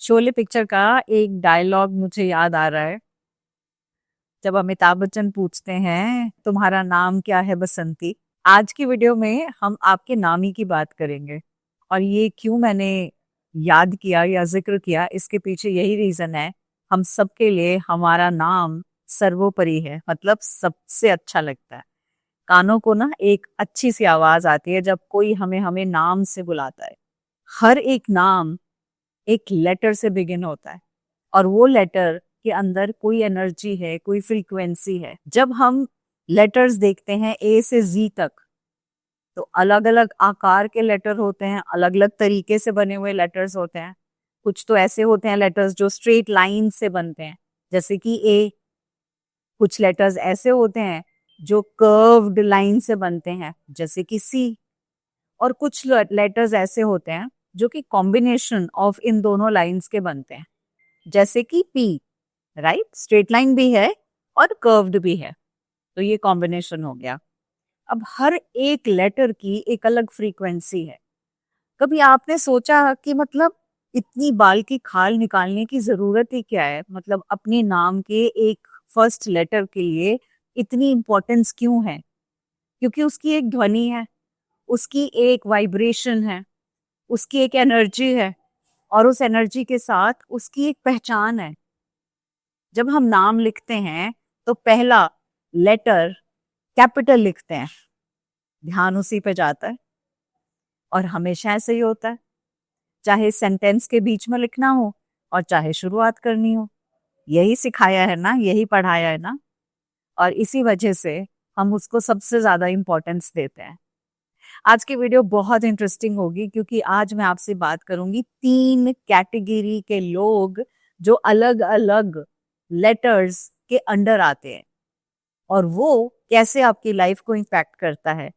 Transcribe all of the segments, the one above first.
Sholay picture का एक dialogue मुझे याद आ रहा है। जब अमिताभ बच्चन पूछते हैं तुम्हारा नाम क्या है बसंती। आज की वीडियो में हम आपके नाम ही की बात करेंगे। और ये क्यों मैंने याद किया या जिक्र किया, इसके पीछे यही रीजन है। हम सबके लिए हमारा नाम सर्वोपरि है, मतलब सबसे अच्छा लगता है। कानों को ना एक अच्छी सी आवाज आती है जब कोई हमें हमें नाम से बुलाता है। हर एक नाम एक लेटर से बिगिन होता है, और वो लेटर के अंदर कोई एनर्जी है, कोई फ्रीक्वेंसी है। जब हम लेटर्स देखते हैं ए से जी तक, तो अलग अलग आकार के लेटर होते हैं, अलग अलग तरीके से बने हुए लेटर्स होते हैं। कुछ तो ऐसे होते हैं लेटर्स जो स्ट्रेट लाइन से बनते हैं, जैसे कि ए। कुछ लेटर्स ऐसे होते हैं जो कर्व्ड लाइन से बनते हैं, जैसे कि सी। और कुछ लेटर्स ऐसे होते हैं जो कि कॉम्बिनेशन ऑफ इन दोनों लाइंस के बनते हैं, जैसे कि पी। राइट, स्ट्रेट लाइन भी है और कर्व्ड भी है, तो ये कॉम्बिनेशन हो गया। अब हर एक लेटर की एक अलग फ्रीक्वेंसी है। कभी आपने सोचा कि मतलब इतनी बाल की खाल निकालने की जरूरत ही क्या है? मतलब अपने नाम के एक फर्स्ट लेटर के लिए इतनी इंपॉर्टेंस क्यों है? क्योंकि उसकी एक ध्वनि है, उसकी एक वाइब्रेशन है, उसकी एक एनर्जी है, और उस एनर्जी के साथ उसकी एक पहचान है। जब हम नाम लिखते हैं तो पहला लेटर कैपिटल लिखते हैं, ध्यान उसी पे जाता है। और हमेशा ऐसे ही होता है, चाहे सेंटेंस के बीच में लिखना हो और चाहे शुरुआत करनी हो। यही सिखाया है ना, यही पढ़ाया है ना, और इसी वजह से हम उसको सबसे ज्यादा इंपॉर्टेंस देते हैं। आज की वीडियो बहुत इंटरेस्टिंग होगी, क्योंकि आज मैं आपसे बात करूंगी 3 कैटेगरी के लोग जो अलग अलग लेटर्स के अंडर आते हैं, और वो कैसे आपकी लाइफ को इम्पैक्ट करता है।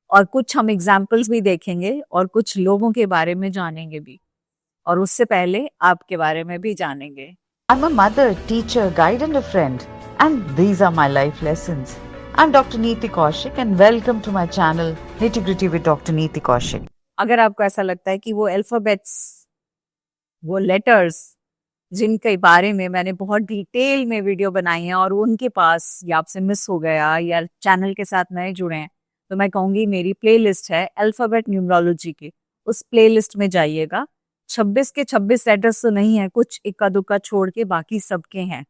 और कुछ हम एग्जाम्पल्स भी देखेंगे और कुछ लोगों के बारे में जानेंगे भी, और उससे पहले आपके बारे में भी जानेंगे। I'm a mother, teacher, guide, and a friend, and these are my life lessons. I'm Dr. Neeti Kaushik, and welcome to my channel Nitty Gritty with Dr. Neeti Kaushik. अगर आपको ऐसा लगता है कि वो अल्फाबेट्स, वो लेटर्स जिनके बारे में मैंने बहुत डिटेल में वीडियो बनाई है और उनके पास या आपसे मिस हो गया या चैनल के साथ नए जुड़े हैं, तो मैं कहूँगी मेरी प्लेलिस्ट है अल्फाबेट न्यूमरोलॉजी की, उस प्लेलिस्ट में जाइएगा। 26 के 26 लेटर्स तो नहीं है, कुछ इक्का दुक्का छोड़ के बाकी सबके हैं,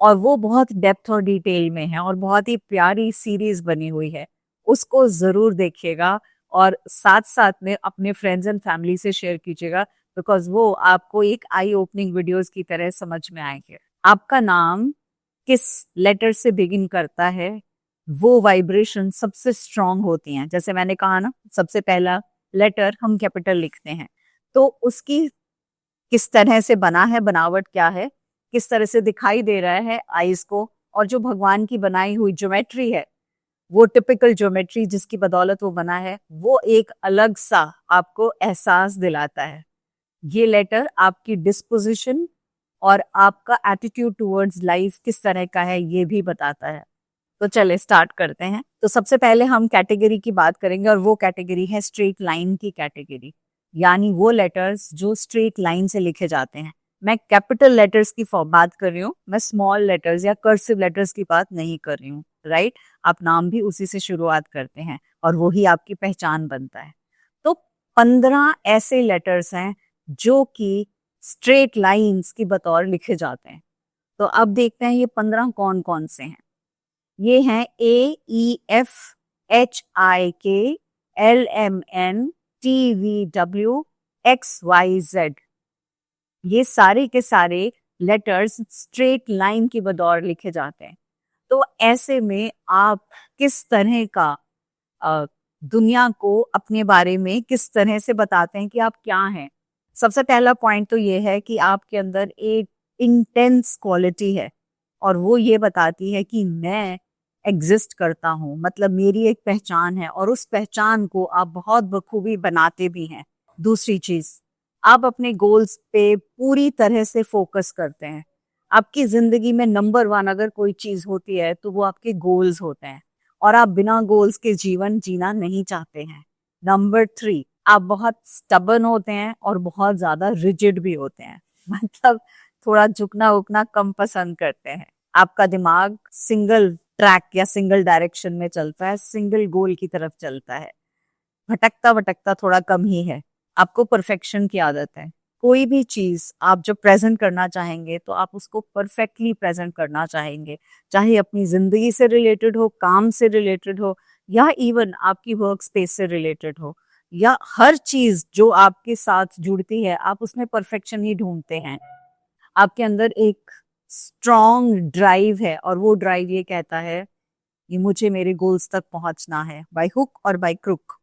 और वो बहुत डेप्थ और डिटेल में है, और बहुत ही प्यारी सीरीज बनी हुई है। उसको जरूर देखिएगा, और साथ साथ में अपने फ्रेंड्स एंड फैमिली से शेयर कीजिएगा, बिकॉज वो आपको एक आई ओपनिंग वीडियोस की तरह समझ में आएंगे। आपका नाम किस लेटर से बिगिन करता है, वो वाइब्रेशन सबसे स्ट्रांग होती हैं। जैसे मैंने कहा ना, सबसे पहला लेटर हम कैपिटल लिखते हैं, तो उसकी किस तरह से बना है, बनावट क्या है, किस तरह से दिखाई दे रहा है आईज को, और जो भगवान की बनाई हुई ज्योमेट्री है, वो टिपिकल ज्योमेट्री जिसकी बदौलत वो बना है, वो एक अलग सा आपको एहसास दिलाता है। ये लेटर आपकी डिस्पोजिशन और आपका एटीट्यूड टुवर्ड्स लाइफ किस तरह का है, ये भी बताता है। तो चले स्टार्ट करते हैं। तो सबसे पहले हम कैटेगरी की बात करेंगे, और वो कैटेगरी है स्ट्रेट लाइन की कैटेगरी, यानी वो लेटर्स जो स्ट्रेट लाइन से लिखे जाते हैं। मैं कैपिटल लेटर्स की बात कर रही हूँ, मैं स्मॉल लेटर्स या कर्सिव लेटर्स की बात नहीं कर रही हूँ। राइट, आप नाम भी उसी से शुरुआत करते हैं, और वही आपकी पहचान बनता है। तो 15 ऐसे लेटर्स हैं जो कि स्ट्रेट लाइंस की बतौर लिखे जाते हैं। तो अब देखते हैं ये 15 कौन कौन से हैं। ये हैं AEFHIKLMNTVWXYZ। ये सारे के सारे लेटर्स स्ट्रेट लाइन की बदौर लिखे जाते हैं। तो ऐसे में आप किस तरह का दुनिया को अपने बारे में किस तरह से बताते हैं कि आप क्या हैं? सबसे पहला पॉइंट तो ये है कि आपके अंदर एक इंटेंस क्वालिटी है, और वो ये बताती है कि मैं एग्जिस्ट करता हूँ, मतलब मेरी एक पहचान है, और उस पहचान को आप बहुत बखूबी बनाते भी हैं। दूसरी चीज, आप अपने गोल्स पे पूरी तरह से फोकस करते हैं। आपकी जिंदगी में नंबर 1 अगर कोई चीज होती है तो वो आपके गोल्स होते हैं, और आप बिना गोल्स के जीवन जीना नहीं चाहते हैं। नंबर 3, आप बहुत स्टबर्न होते हैं और बहुत ज्यादा रिजिड भी होते हैं। मतलब थोड़ा झुकना उकना कम पसंद करते हैं। आपका दिमाग सिंगल ट्रैक या सिंगल डायरेक्शन में चलता है, सिंगल गोल की तरफ चलता है, भटकता भटकता थोड़ा कम ही है। आपको परफेक्शन की आदत है। कोई भी चीज आप जब प्रेजेंट करना चाहेंगे तो आप उसको परफेक्टली प्रेजेंट करना चाहेंगे, चाहे अपनी जिंदगी से रिलेटेड हो, काम से रिलेटेड हो, या इवन आपकी वर्क स्पेस से रिलेटेड हो, या हर चीज जो आपके साथ जुड़ती है आप उसमें परफेक्शन ही ढूंढते हैं। आपके अंदर एक स्ट्रॉन्ग ड्राइव है और वो ड्राइव ये कहता है कि मुझे मेरे गोल्स तक पहुंचना है, बाय हुक और बाय क्रुक।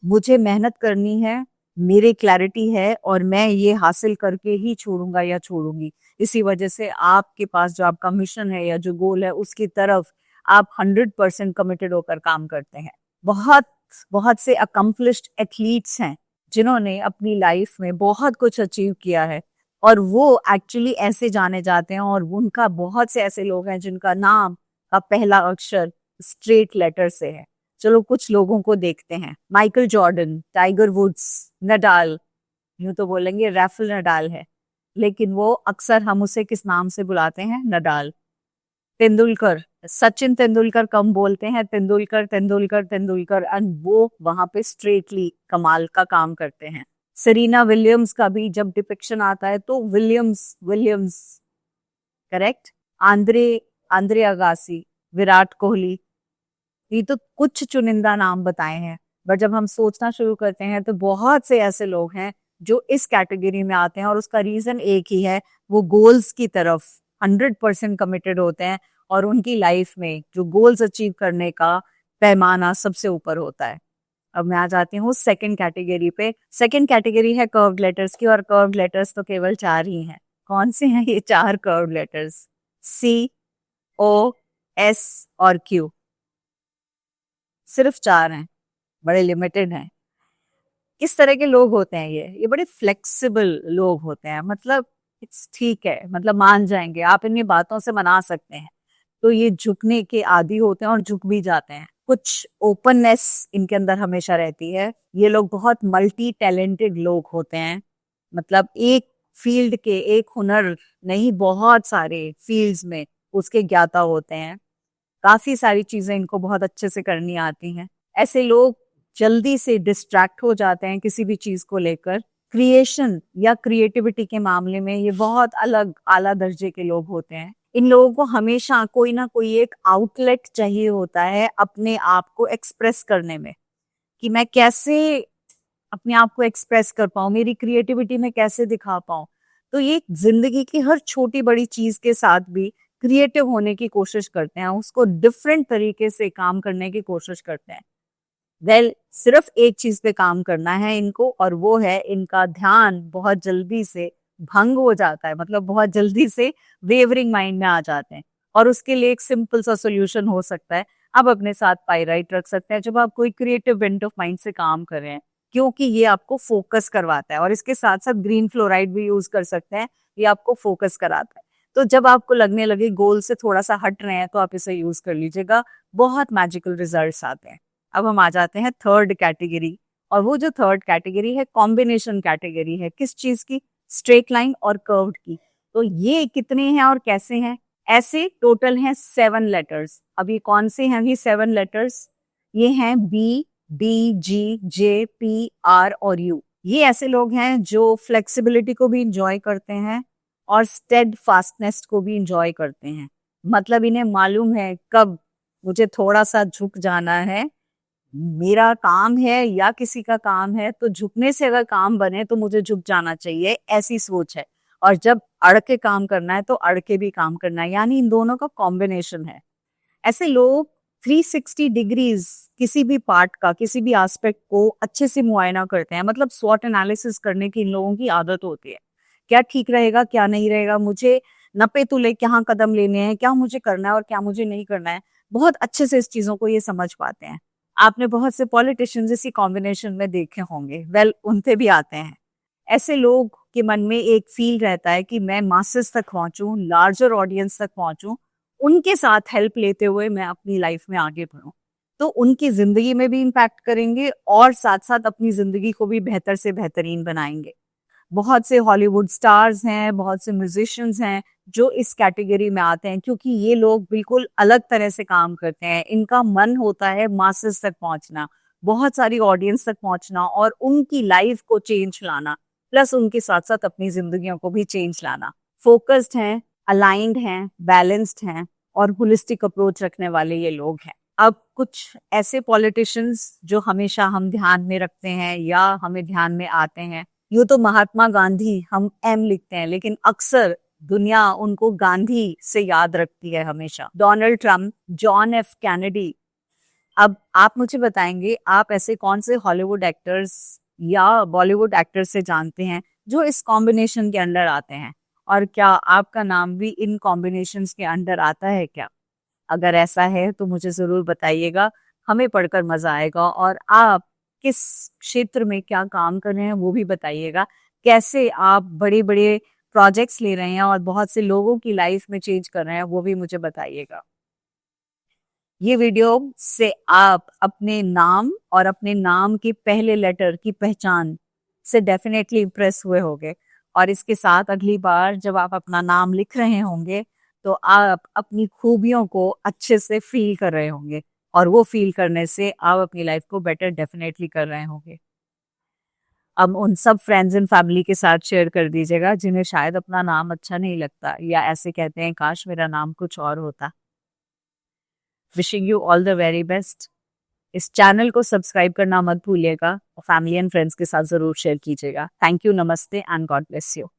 मुझे मेहनत करनी है, मेरी क्लैरिटी है और मैं ये हासिल करके ही छोड़ूंगा या छोड़ूंगी। इसी वजह से आपके पास जो आपका मिशन है या जो गोल है उसकी तरफ आप 100% कमिटेड होकर काम करते हैं। बहुत बहुत से अकम्पलिश्ड एथलीट्स हैं जिन्होंने अपनी लाइफ में बहुत कुछ अचीव किया है और वो एक्चुअली ऐसे जाने जाते हैं, और उनका बहुत से ऐसे लोग हैं जिनका नाम का पहला अक्षर स्ट्रेट लेटर से है। चलो कुछ लोगों को देखते हैं। Michael Jordan, Tiger Woods, Nadal, यूं तो बोलेंगे राफेल नडाल है, लेकिन वो अक्सर हम उसे किस नाम से बुलाते हैं? नडाल। तेंदुलकर, सचिन तेंदुलकर कम बोलते हैं, तेंदुलकर तेंदुलकर तेंदुलकर, एंड वो वहां पे स्ट्रेटली कमाल का काम करते हैं। सेरेना विलियम्स का भी जब डिपिक्शन आता है तो Williams Williams, correct. Andre Andre Agassi, Virat Kohli, ये तो कुछ चुनिंदा नाम बताए हैं, बट जब हम सोचना शुरू करते हैं तो बहुत से ऐसे लोग हैं जो इस कैटेगरी में आते हैं, और उसका रीजन एक ही है, वो गोल्स की तरफ 100% कमिटेड होते हैं और उनकी लाइफ में जो गोल्स अचीव करने का पैमाना सबसे ऊपर होता है। अब मैं आ जाती हूँ सेकंड कैटेगरी पे। सेकंड कैटेगरी है कर्व्ड लेटर्स की, और कर्व्ड लेटर्स तो केवल 4 ही हैं। कौन से हैं ये 4 curved letters? C, O, S और Q। सिर्फ 4 हैं, बड़े लिमिटेड हैं। किस तरह के लोग होते हैं ये बड़े फ्लेक्सिबल लोग होते हैं। मतलब इट्स ठीक है, मतलब मान जाएंगे, आप इनकी बातों से मना सकते हैं। तो ये झुकने के आदी होते हैं और झुक भी जाते हैं। कुछ ओपननेस इनके अंदर हमेशा रहती है। ये लोग बहुत मल्टी टैलेंटेड लोग होते हैं। मतलब एक फील्ड के, एक हुनर नहीं, बहुत सारे फील्ड्स में उसके ज्ञाता होते हैं। काफी सारी चीजें इनको बहुत अच्छे से करनी आती हैं। ऐसे लोग जल्दी से डिस्ट्रैक्ट हो जाते हैं किसी भी चीज को लेकर। क्रिएशन या क्रिएटिविटी के मामले में ये बहुत अलग आला दर्जे के लोग होते हैं। इन लोगों को हमेशा कोई ना कोई एक आउटलेट चाहिए होता है अपने आप को एक्सप्रेस करने में, कि मैं कैसे अपने आप को एक्सप्रेस कर पाऊं, मेरी क्रिएटिविटी में कैसे दिखा पाऊं। तो ये जिंदगी की हर छोटी बड़ी चीज के साथ भी क्रिएटिव होने की कोशिश करते हैं, उसको डिफरेंट तरीके से काम करने की कोशिश करते हैं। सिर्फ एक चीज पे काम करना है इनको, और वो है इनका ध्यान बहुत जल्दी से भंग हो जाता है, मतलब बहुत जल्दी से वेवरिंग माइंड में आ जाते हैं। और उसके लिए एक सिंपल सा सोल्यूशन हो सकता है, आप अपने साथ पाइराइट रख सकते हैं जब आप कोई क्रिएटिव बेंट ऑफ माइंड से काम कर रहे हैं, क्योंकि ये आपको फोकस करवाता है। और इसके साथ साथ ग्रीन फ्लोराइड भी यूज कर सकते हैं, ये आपको फोकस कराता है। तो जब आपको लगने लगे गोल से थोड़ा सा हट रहे हैं तो आप इसे यूज कर लीजिएगा, बहुत मैजिकल रिजल्ट्स आते हैं। अब हम आ जाते हैं थर्ड कैटेगरी, और वो जो थर्ड कैटेगरी है कॉम्बिनेशन कैटेगरी है। किस चीज की? स्ट्रेट लाइन और कर्व्ड की। तो ये कितने हैं और कैसे हैं? ऐसे टोटल हैं 7 लेटर्स। अब ये कौन से हैं ये 7 लेटर्स? ये हैं B, D, G, J, P, R और U। ये ऐसे लोग हैं जो फ्लेक्सिबिलिटी को भी इंजॉय करते हैं और स्टेड फास्टनेस को भी इंजॉय करते हैं। मतलब इन्हें मालूम है कब मुझे थोड़ा सा झुक जाना है, मेरा काम है या किसी का काम है, तो झुकने से अगर काम बने तो मुझे झुक जाना चाहिए, ऐसी सोच है। और जब अड़ के काम करना है तो अड़ के भी काम करना है, यानी इन दोनों का कॉम्बिनेशन है। ऐसे लोग 360 डिग्रीज किसी भी पार्ट का, किसी भी एस्पेक्ट को अच्छे से मुआयना करते हैं। मतलब स्वॉट एनालिसिस करने की इन लोगों की आदत होती है। क्या ठीक रहेगा, क्या नहीं रहेगा, मुझे नपे तुले क्या कदम लेने हैं, क्या मुझे करना है और क्या मुझे नहीं करना है। बहुत अच्छे से इस चीजों को ये समझ पाते हैं। आपने बहुत से पॉलिटिशियंस इसी कॉम्बिनेशन में देखे होंगे। उनसे भी आते हैं। ऐसे लोग के मन में एक फील रहता है कि मैं मासेस तक पहुंचूं, लार्जर ऑडियंस तक पहुंचूं, उनके साथ हेल्प लेते हुए मैं अपनी लाइफ में आगे बढ़ूं। तो उनकी जिंदगी में भी इम्पैक्ट करेंगे और साथ साथ अपनी जिंदगी को भी बेहतर से बेहतरीन बनाएंगे। बहुत से हॉलीवुड स्टार्स हैं, बहुत से म्यूजिशियंस हैं जो इस कैटेगरी में आते हैं, क्योंकि ये लोग बिल्कुल अलग तरह से काम करते हैं। इनका मन होता है मासेस तक पहुंचना, बहुत सारी ऑडियंस तक पहुंचना और उनकी लाइफ को चेंज लाना, प्लस उनके साथ साथ अपनी जिंदगियों को भी चेंज लाना। फोकस्ड हैं, अलाइंड हैं, बैलेंस्ड हैं और होलिस्टिक अप्रोच रखने वाले ये लोग हैं। अब कुछ ऐसे पॉलिटिशियंस जो हमेशा हम ध्यान में रखते हैं या हमें ध्यान में आते हैं, यूं तो महात्मा गांधी हम एम लिखते हैं, लेकिन अक्सर दुनिया उनको गांधी से याद रखती है हमेशा। Donald Trump, John F Kennedy. अब आप मुझे बताएंगे, आप ऐसे कौन से हॉलीवुड एक्टर्स या बॉलीवुड एक्टर्स से जानते हैं जो इस कॉम्बिनेशन के अंडर आते हैं, और क्या आपका नाम भी इन कॉम्बिनेशंस के अंडर आता है क्या? अगर ऐसा है तो मुझे जरूर बताइएगा, हमें पढ़कर मजा आएगा। और आप किस क्षेत्र में क्या काम कर रहे हैं वो भी बताइएगा, कैसे आप बड़े बड़े प्रोजेक्ट्स ले रहे हैं और बहुत से लोगों की लाइफ में चेंज कर रहे हैं वो भी मुझे बताइएगा। ये वीडियो से आप अपने नाम और अपने नाम के पहले लेटर की पहचान से डेफिनेटली इम्प्रेस हुए होंगे, और इसके साथ अगली बार जब आप अपना नाम लिख रहे होंगे तो आप अपनी खूबियों को अच्छे से फील कर रहे होंगे, और वो फील करने से आप अपनी लाइफ को बेटर डेफिनेटली कर रहे होंगे। अब उन सब फ्रेंड्स एंड फैमिली के साथ शेयर कर दीजिएगा जिन्हें शायद अपना नाम अच्छा नहीं लगता या ऐसे कहते हैं काश मेरा नाम कुछ और होता। Wishing you all the very best. इस चैनल को सब्सक्राइब करना मत भूलिएगा और फैमिली एंड फ्रेंड्स के साथ जरूर शेयर कीजिएगा। थैंक यू, नमस्ते एंड गॉड ब्लेस यू।